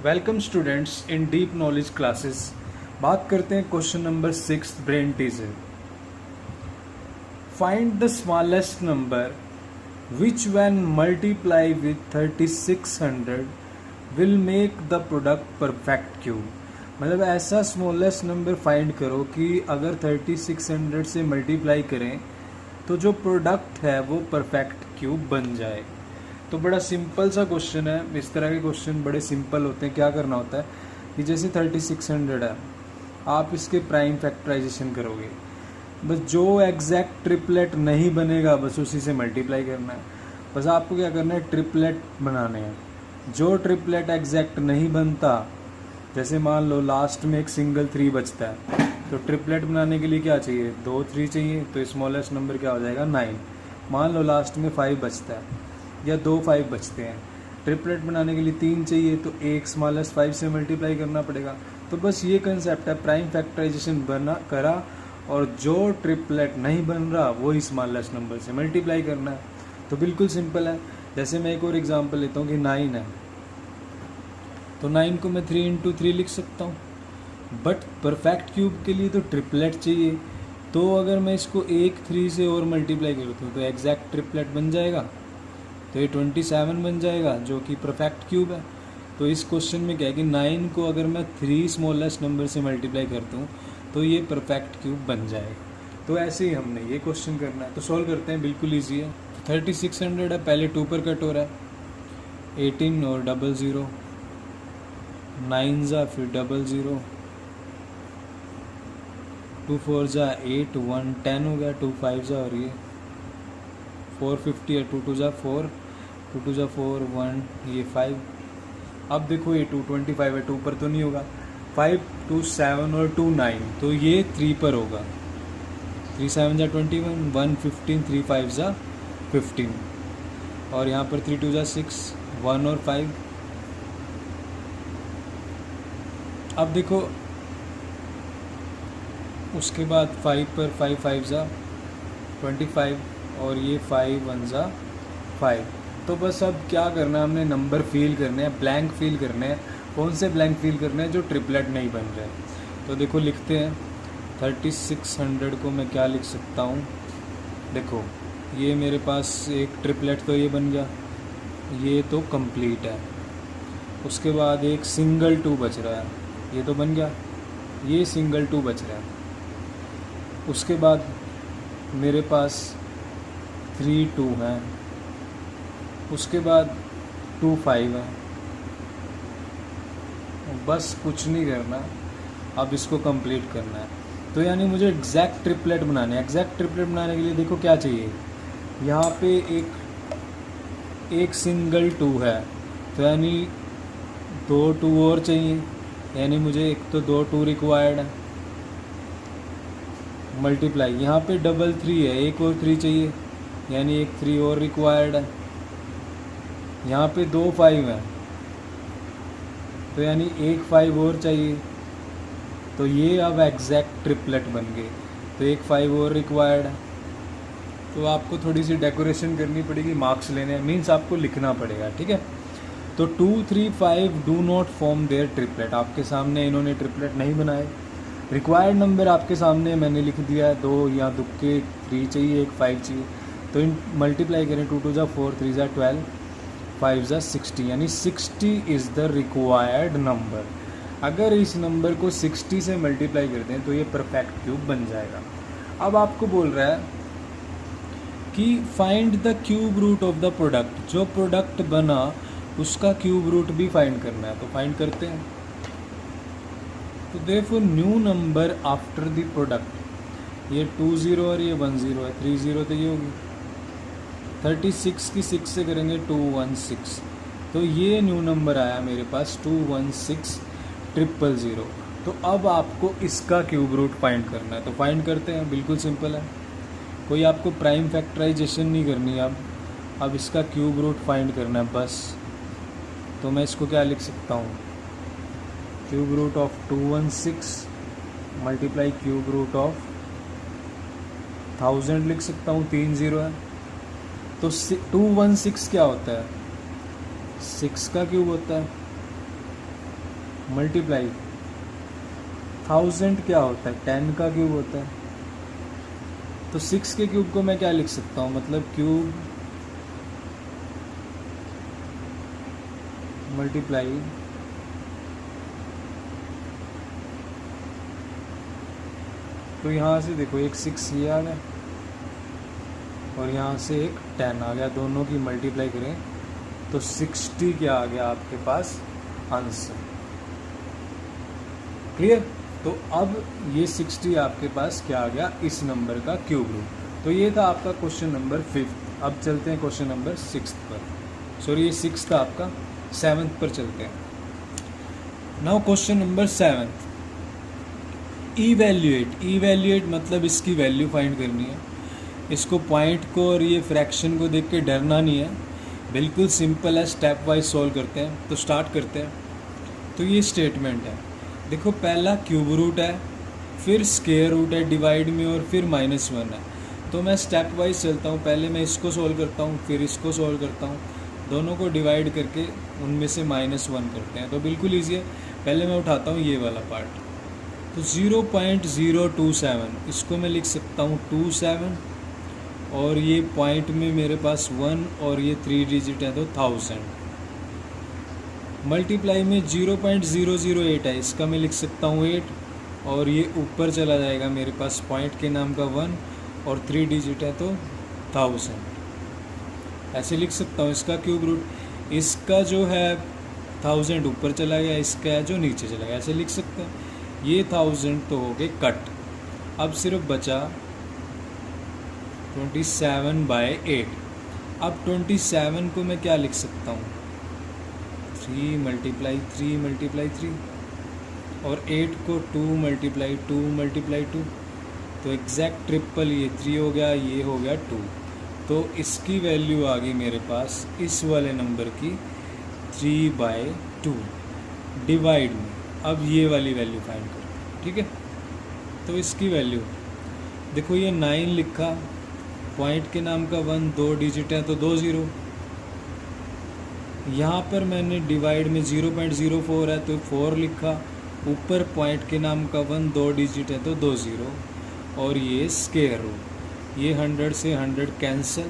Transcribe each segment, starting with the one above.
Welcome students in deep knowledge classes. बात करते हैं question number 6 brain teaser. Find the smallest number which when multiply with 3600 will make the product perfect cube. मतलब ऐसा smallest number find करो कि अगर 3600 से मल्टीप्लाई करें तो जो प्रोडक्ट है वो परफेक्ट क्यूब बन जाए। तो बड़ा सिंपल सा क्वेश्चन है। इस तरह के क्वेश्चन बड़े सिंपल होते हैं। क्या करना होता है कि जैसे 3600 है, आप इसके प्राइम फैक्टराइजेशन करोगे, बस जो एग्जैक्ट ट्रिपलेट नहीं बनेगा बस उसी से मल्टीप्लाई करना है। बस आपको क्या करना है, ट्रिपलेट बनाने हैं। जो ट्रिपलेट एग्जैक्ट नहीं बनता, जैसे मान लो लास्ट में एक सिंगल 3 बचता है, तो ट्रिपलेट बनाने के लिए क्या चाहिए, 2 3 चाहिए, तो स्मॉलेस्ट नंबर क्या हो जाएगा 9। मान लो लास्ट में 5 बचता है या 2 5 बचते हैं, ट्रिपलेट बनाने के लिए 3 चाहिए, तो एक स्मॉलेस्ट 5 से मल्टीप्लाई करना पड़ेगा। तो बस ये कंसेप्ट है, प्राइम फैक्टराइजेशन बना करा और जो ट्रिपलेट नहीं बन रहा वही स्मॉलेस्ट नंबर से मल्टीप्लाई करना है। तो बिल्कुल सिंपल है। जैसे मैं एक और एग्जांपल लेता हूँ कि 9 है, तो 9 को मैं 3 × 3 लिख सकता हूँ, बट परफेक्ट क्यूब के लिए तो ट्रिपलेट चाहिए। तो अगर मैं इसको एक 3 से और मल्टीप्लाई करता हूँ तो एग्जैक्ट ट्रिपलेट बन जाएगा, तो ये 27 बन जाएगा जो कि परफेक्ट क्यूब है। तो इस क्वेश्चन में क्या है कि 9 को अगर मैं 3 स्मॉलेस्ट नंबर से मल्टीप्लाई करता हूँ तो ये परफेक्ट क्यूब बन जाएगा। तो ऐसे ही हमने ये क्वेश्चन करना है। तो सॉल्व करते हैं, बिल्कुल ईजी है। 3600 है, पहले 2 पर कट हो रहा है, 18 और 00, 9 जा फिर 00, 2 4 जा 8, 1 10 हो गया, 2 5 जा और ये 450 है, 2 2 जा 4, 2 2 जा 4, 1 ये 5। अब देखो ये 225 है, 2 पर तो नहीं होगा, 5 2 7 और 2 9, तो ये 3 पर होगा। 3 7 जा 21, 1 15, 3 5 जा 15, और यहाँ पर 3 2 जा 6, 1 और 5। अब देखो उसके बाद 5 पर 5 5 जा 25, और ये 5 1 जा 5। तो बस अब क्या करना है, हमने नंबर फिल करने हैं, ब्लैंक फिल करने हैं। कौन से ब्लैंक फिल करने हैं, जो ट्रिपलेट नहीं बन रहे। तो देखो लिखते हैं, 3600 को मैं क्या लिख सकता हूँ। देखो ये मेरे पास एक ट्रिपलेट तो ये बन गया, ये तो कंप्लीट है। उसके बाद एक सिंगल 2 बच रहा है, ये तो बन गया, ये सिंगल 2 बच रहा है। उसके बाद मेरे पास 3 2 हैं, उसके बाद 2 5 है। बस कुछ नहीं करना, अब इसको कंप्लीट करना है। तो यानी मुझे एग्जैक्ट ट्रिपलेट बनाने हैं। एग्जैक्ट ट्रिपलेट बनाने के लिए देखो क्या चाहिए, यहाँ पे एक सिंगल 2 है, तो यानी 2 2 और चाहिए, यानी मुझे एक तो 2 2 रिक्वायर्ड है। मल्टीप्लाई यहाँ पे 3 है, एक और 3 चाहिए, यानी एक 3 और रिक्वायर्ड है। यहाँ पे 2 5 है, तो यानी एक 5 और चाहिए। तो ये अब एग्जैक्ट ट्रिपलेट बन गए, तो एक 5 और रिक्वायर्ड है। तो आपको थोड़ी सी डेकोरेशन करनी पड़ेगी, मार्क्स लेने हैं, मीन्स आपको लिखना पड़ेगा, ठीक है। तो 2 3 5 do not form their triplet, आपके सामने इन्होंने ट्रिपलेट नहीं बनाए। रिक्वायर्ड नंबर आपके सामने मैंने लिख दिया है, 2 या दुक्के 3 चाहिए, एक 5 चाहिए। तो इन मल्टीप्लाई करें, 2 2 जा 4, 3 जा 12, 5 जा 60, यानी 60 इज़ द रिक्वायर्ड नंबर। अगर इस नंबर को 60 से मल्टीप्लाई करते हैं तो ये परफेक्ट क्यूब बन जाएगा। अब आपको बोल रहा है कि find the cube root of the product, जो प्रोडक्ट बना उसका क्यूब रूट भी फाइंड करना है। तो फाइंड करते हैं। तो therefore new number after the product, ये 2 0 और ये 1 0 है, 3 0 तो ये होगी। 36 की 6 से करेंगे 216, तो ये न्यू नंबर आया मेरे पास 216000। तो अब आपको इसका क्यूब रूट फाइंड करना है। तो फाइंड करते हैं, बिल्कुल सिंपल है, कोई आपको प्राइम फैक्टराइजेशन नहीं करनी है। अब इसका क्यूब रूट फाइंड करना है बस। तो मैं इसको क्या लिख सकता हूँ, cube root of 216 multiply cube root of 1000 लिख सकता हूँ, 3 0 है। तो 216 क्या होता है, 6 का क्यूब होता है, मल्टीप्लाई 1000 क्या होता है 10 का क्यूब होता है, तो 6 के क्यूब को मैं क्या लिख सकता हूँ, मतलब क्यूब मल्टीप्लाई तो यहाँ से देखो एक 6 ये आ गया और यहाँ से एक 10 आ गया, दोनों की मल्टीप्लाई करें तो 60 क्या आ गया आपके पास आंसर। क्लियर। तो अब ये 60 आपके पास क्या आ गया, इस नंबर का क्यूब रूट। तो ये था आपका क्वेश्चन नंबर 5। अब चलते हैं क्वेश्चन नंबर 6 पर, सॉरी ये 6 था आपका, 7 पर चलते हैं। नाउ क्वेश्चन नंबर 7, इवैल्यूएट मतलब इसकी वैल्यू फाइंड करनी है। इसको पॉइंट को और ये फ्रैक्शन को देख के डरना नहीं है, बिल्कुल सिंपल है, स्टेप वाइज सॉल्व करते हैं। तो स्टार्ट करते हैं। तो ये स्टेटमेंट है, देखो पहला क्यूब रूट है, फिर स्क्वायर रूट है डिवाइड में, और फिर -1 है। तो मैं स्टेप वाइज चलता हूँ, पहले मैं इसको सॉल्व करता हूँ, फिर इसको सॉल्व करता हूँ, दोनों को डिवाइड करके उनमें से -1 करते हैं। तो बिल्कुल ईजी है। पहले मैं उठाता हूँ ये वाला पार्ट, तो 0.027 इसको मैं लिख सकता हूँ 27, और ये पॉइंट में मेरे पास 1 और ये 3 डिजिट है तो 1000। मल्टीप्लाई में 0.008 है, इसका मैं लिख सकता हूँ 8, और ये ऊपर चला जाएगा मेरे पास पॉइंट के नाम का 1 और 3 डिजिट है तो 1000। ऐसे लिख सकता हूँ इसका क्यूब रूट। इसका जो है 1000 ऊपर चला गया, इसका है जो नीचे चला गया, ऐसे लिख सकते हैं। ये 1000 तो हो गए कट। अब सिर्फ बचा 27/8। अब 27 को मैं क्या लिख सकता हूँ, 3 × 3 और 8 को 2 × 2 तो एग्जैक्ट ट्रिपल, ये 3 हो गया, ये हो गया 2। तो इसकी वैल्यू आ गई मेरे पास इस वाले नंबर की 3/2 डिवाइड में। अब ये वाली वैल्यू फाइंड करते हैं, ठीक है। तो इसकी वैल्यू देखो, ये 9 लिखा, पॉइंट के नाम का 1, 2 डिजिट है तो 2 0। यहाँ पर मैंने डिवाइड में 0.04 है तो 4 लिखा, ऊपर पॉइंट के नाम का 1, 2 डिजिट है तो 2 0, और ये स्क्वायर रूट, ये 100 से 100 कैंसिल,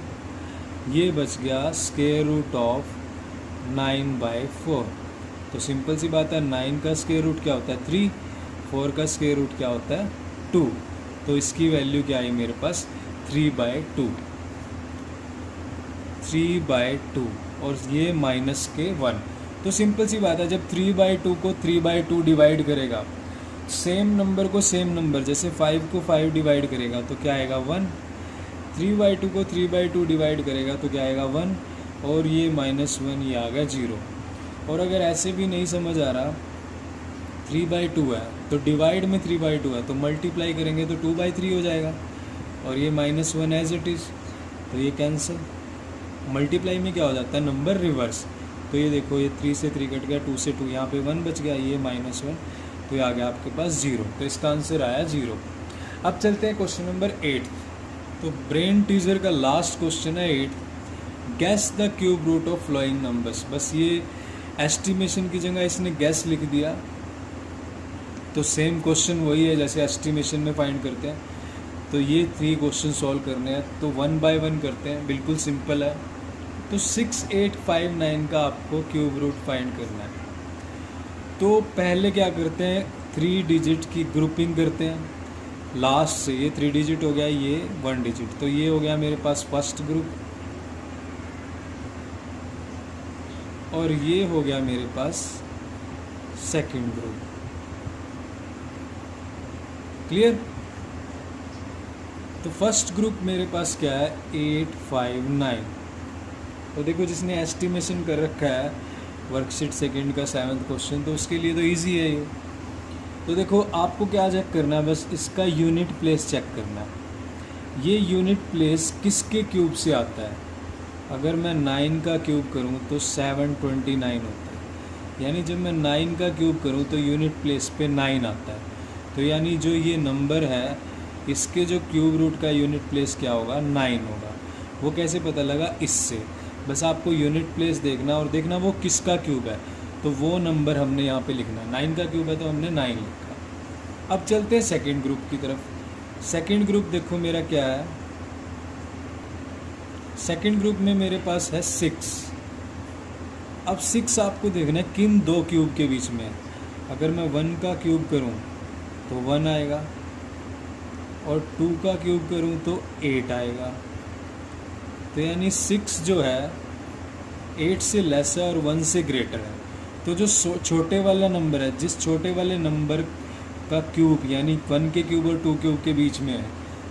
ये बच गया स्क्वायर रूट ऑफ 9/4। तो सिंपल सी बात है, 9 का स्क्वायर रूट क्या होता है 3, 4 का स्क्वायर रूट क्या होता है 2। तो इसकी वैल्यू क्या आई मेरे पास 3/2, और ये माइनस के 1। तो सिंपल सी बात है, जब 3/2 को 3/2 डिवाइड करेगा, सेम नंबर को सेम नंबर, जैसे 5 को 5 डिवाइड करेगा तो क्या आएगा 1, 3/2 को 3/2 डिवाइड करेगा तो क्या आएगा 1, और ये -1, ये आ गया 0। और अगर ऐसे भी नहीं समझ आ रहा, 3/2 है तो डिवाइड में 3/2 है तो मल्टीप्लाई करेंगे तो 2/3 हो जाएगा, और ये -1 एज इट इज़, तो ये कैंसिल। मल्टीप्लाई में क्या हो जाता है, नंबर रिवर्स। तो ये देखो, ये 3 से 3 कट गया, 2 से 2, यहाँ पे 1 बच गया, ये -1, तो ये आ गया आपके पास 0। तो इसका आंसर आया 0। अब चलते हैं क्वेश्चन नंबर 8। तो ब्रेन टीजर का लास्ट क्वेश्चन है 8, guess the cube root of following numbers. बस ये एस्टिमेशन की जगह इसने गैस लिख दिया, तो सेम क्वेश्चन वही है जैसे एस्टिमेशन में फाइंड करते हैं। तो ये 3 क्वेश्चन सॉल्व करने हैं, तो 1 बाय 1 करते हैं, बिल्कुल सिंपल है। तो 6859 का आपको क्यूब रूट फाइंड करना है। तो पहले क्या करते हैं, 3 डिजिट की ग्रुपिंग करते हैं, लास्ट से ये 3 डिजिट हो गया, ये 1 डिजिट, तो ये हो गया मेरे पास फर्स्ट ग्रुप, और ये हो गया मेरे पास सेकंड ग्रुप। क्लियर। तो फर्स्ट ग्रुप मेरे पास क्या है 859। तो देखो, जिसने एस्टिमेशन कर रखा है वर्कशीट सेकंड का 7th क्वेश्चन, तो उसके लिए तो इजी है ये। तो देखो, आपको क्या चेक करना है, बस इसका यूनिट प्लेस चेक करना है। ये यूनिट प्लेस किसके क्यूब से आता है। अगर मैं 9 का क्यूब करूं तो 729 होता है, यानी जब मैं 9 का क्यूब करूं तो यूनिट प्लेस पे 9 आता है। तो यानी जो ये नंबर है, इसके जो क्यूब रूट का यूनिट प्लेस क्या होगा 9 होगा। वो कैसे पता लगा, इससे बस आपको यूनिट प्लेस देखना और देखना वो किसका क्यूब है। तो वो नंबर हमने यहाँ पे लिखना है। 9 का क्यूब है तो हमने 9 लिखा। अब चलते हैं सेकेंड ग्रुप की तरफ। सेकेंड ग्रुप देखो मेरा क्या है, सेकेंड ग्रुप में मेरे पास है 6। अब 6 आपको देखना है किन दो क्यूब के बीच में है। अगर मैं 1 का क्यूब करूँ तो 1 आएगा, और 2 का क्यूब करूँ तो 8 आएगा। तो यानी 6 जो है 8 से लेस है और 1 से ग्रेटर है। तो जो छोटे वाला नंबर है, जिस छोटे वाले नंबर का क्यूब यानी 1 के क्यूब और 2 क्यूब के बीच में है,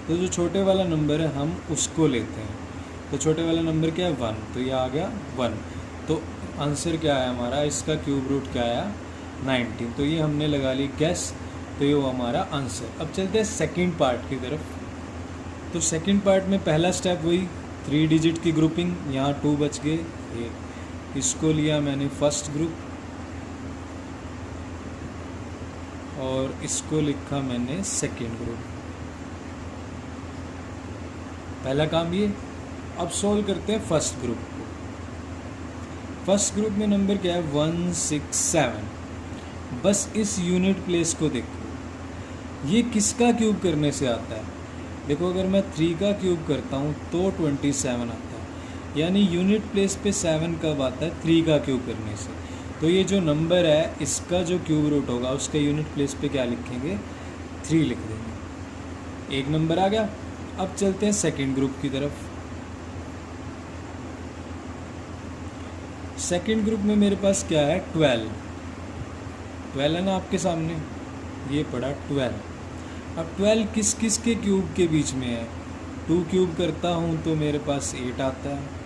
तो जो छोटे वाला नंबर है हम उसको लेते हैं। तो छोटे वाला नंबर क्या है 1, तो ये आ गया 1। तो आंसर क्या है हमारा, इसका क्यूब रूट क्या आया 19। तो ये हमने लगा ली गैस, तो ये वो हमारा आंसर। अब चलते हैं सेकंड पार्ट की तरफ। तो सेकंड पार्ट में पहला स्टेप वही 3 डिजिट की ग्रुपिंग, यहाँ 2 बच गए, इसको लिया मैंने फर्स्ट ग्रुप और इसको लिखा मैंने सेकंड ग्रुप। पहला काम ये। अब सॉल्व करते हैं फर्स्ट ग्रुप को। फर्स्ट ग्रुप में नंबर क्या है 167। बस इस यूनिट प्लेस को देखो, ये किसका क्यूब करने से आता है। देखो अगर मैं 3 का क्यूब करता हूँ तो 27 आता है, यानी यूनिट प्लेस पे 7 कब आता है 3 का क्यूब करने से। तो ये जो नंबर है इसका जो क्यूब रूट होगा उसका यूनिट प्लेस पे क्या लिखेंगे 3 लिख देंगे। एक नंबर आ गया। अब चलते हैं सेकंड ग्रुप की तरफ। सेकंड ग्रुप में मेरे पास क्या है 12 है ना आपके सामने, ये पड़ा 12। अब 12 किस किस के क्यूब के बीच में है। 2 क्यूब करता हूँ तो मेरे पास 8 आता है,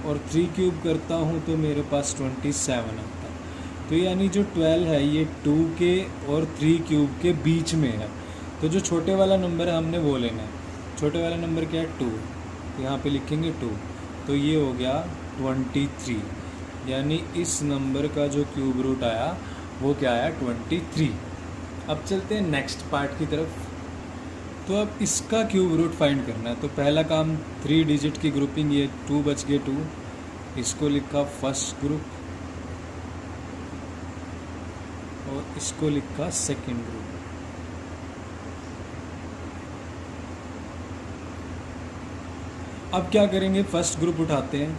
और 3 क्यूब करता हूँ तो मेरे पास 27 आता है। तो यानी जो 12 है ये 2 के और 3 क्यूब के बीच में है। तो जो छोटे वाला नंबर है हमने वो लेना है। छोटे वाला नंबर क्या है 2, तो यहाँ पे लिखेंगे 2। तो ये हो गया 23, यानी इस नंबर का जो क्यूब रूट आया वो क्या आया 23। अब चलते हैं नेक्स्ट पार्ट की तरफ। तो अब इसका क्यूब रूट फाइंड करना है। तो पहला काम 3 डिजिट की ग्रुपिंग, ये 2 बच गए 2, इसको लिखा फर्स्ट ग्रुप और इसको लिखा सेकंड ग्रुप। अब क्या करेंगे, फर्स्ट ग्रुप उठाते हैं।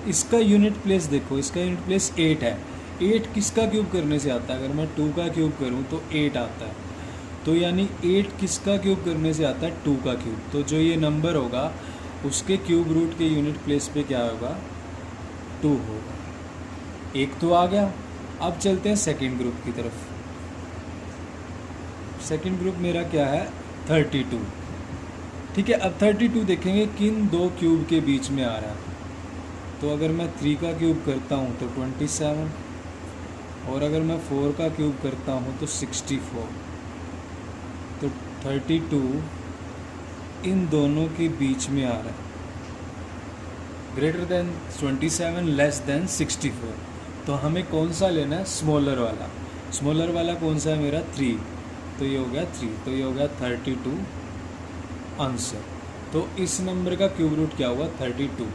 इसका यूनिट प्लेस देखो, इसका यूनिट प्लेस 8 है। 8 किसका क्यूब करने से आता है, अगर मैं 2 का क्यूब करूं तो 8 आता है। तो यानी 8 किसका क्यूब करने से आता है 2 का क्यूब। तो जो ये नंबर होगा उसके क्यूब रूट के यूनिट प्लेस पे क्या होगा 2 होगा। एक तो आ गया। अब चलते हैं सेकंड ग्रुप की तरफ। सेकंड ग्रुप मेरा क्या है 32। ठीक है, अब 32 देखेंगे किन दो क्यूब के बीच में आ रहा है। तो अगर मैं 3 का क्यूब करता हूँ तो 27, और अगर मैं 4 का क्यूब करता हूँ तो 64। तो 32 इन दोनों के बीच में आ रहा है, ग्रेटर देन 27 लेस देन 64। तो हमें कौन सा लेना है, स्मॉलर वाला। स्मॉलर वाला कौन सा है मेरा 3, तो ये हो गया 3, तो ये हो गया 32 आंसर। तो इस नंबर का क्यूब रूट क्या हुआ 32।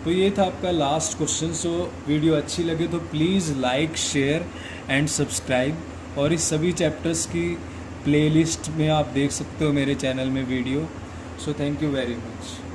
तो ये था आपका लास्ट क्वेश्चन। सो वीडियो अच्छी लगे तो please like share and subscribe, और इस सभी चैप्टर्स की प्लेलिस्ट में आप देख सकते हो मेरे चैनल में video. So thank you very much.